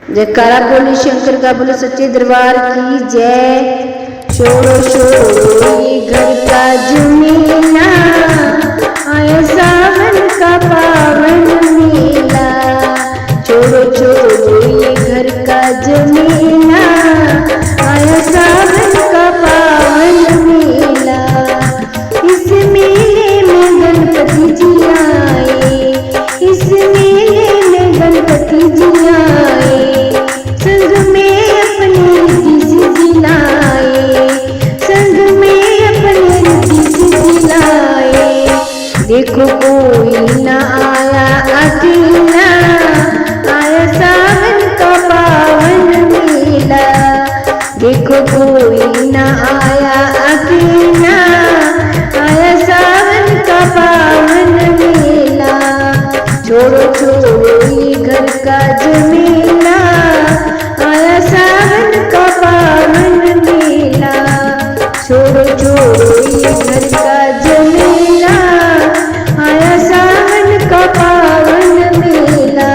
जयकारा बोली शंकर का, बोले सच्चे दरबार की जय। छोड़ो छोड़ो ये घर का झमेला, आया सावन का पावन मेला। छोड़ो छोड़ो ये घर का झमेला, आया सावन का पावन मेला। इस मेले में गणपति जी आए, इस मेले में गणपति जी आए। संग में अपने रिद्धि सिद्धि लाए, संग में अपने रिद्धि सिद्धि लाए। देखो कोई ना आया अकेला, आया सावन का पावन मेला। देखो कोई ना आया अकेला, आया सावन का पावन मेला। छोड़ो छोड़ो ये घर का झमेला, आया सावन का पावन मेला। छोड़ो छोड़ो ये घर का झमेला, आया सावन का पावन मेला।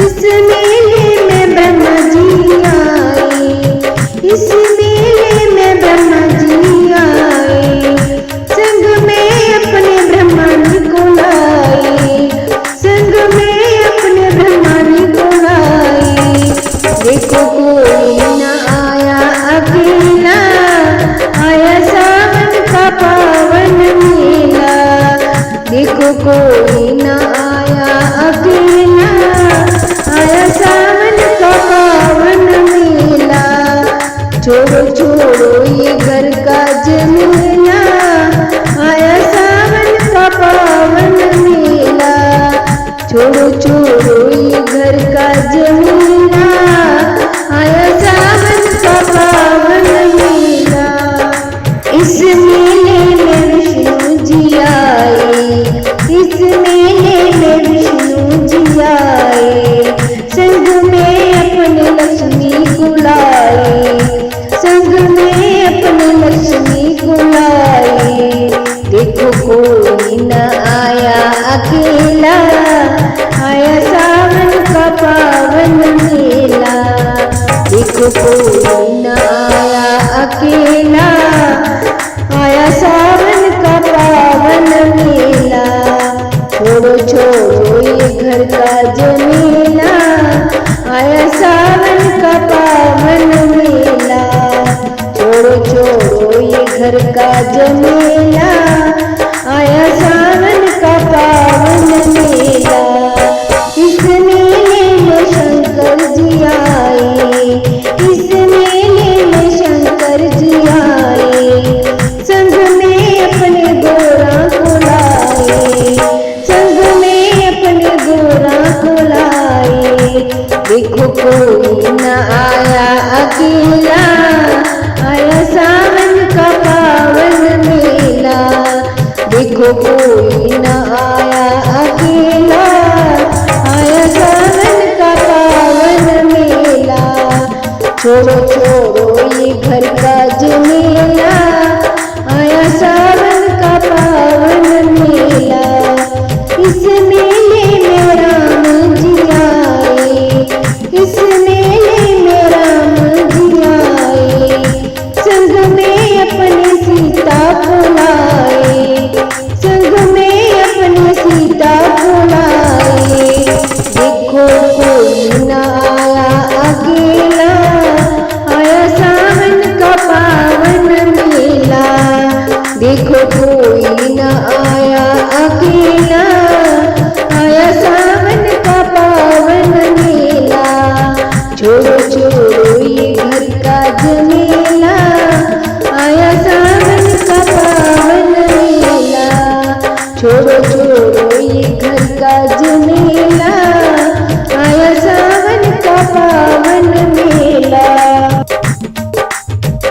इस मेले में ब्रह्मा जी आए, इस मेले में ब्रह्मा जी आए। संग में अपने ब्रह्मांड को लाए, संग में अपने ब्रह्मांड को लाए। देखो कोई ना आया अकेला, आया सावन का पावन मेला। देखो कोई ना आया अकेला, आया सावन का पावन मेला। छोड़ो छोड़ो ये घर का झमेला, आया सावन का पावन मेला। छोड़ो छोड़ो ये घर का झमेला, आया सावन का पावन मेला। इस मेले में विष्णु जी आए, इस मेले में विष्णु जी आए। संग में अपने लक्ष्मी को लाए, संग में अपने लक्ष्मी को लाए। देखो कोई न आया अकेला, आया सावन का पावन मेला। देखो कोई न आया अकेला, आया सावन का पावन मेला। छोड़ो छोड़ो ये घर का झमेला, आया सावन का पावन मेला। छोड़ो छोड़ो ये घर का झमेला, आया सावन का पावन मेला। इस मेले में शंकर जी आए, इस मेले में शंकर जी आए। संग में अपने गोरा को लाए, संग में अपने गोरा को लाए। देखो कोई न आया अकेला, आया सावन का पावन मेला। देखो कोई न आया अकेला, आया सावन का पावन मेला। छोड़ो छोड़ो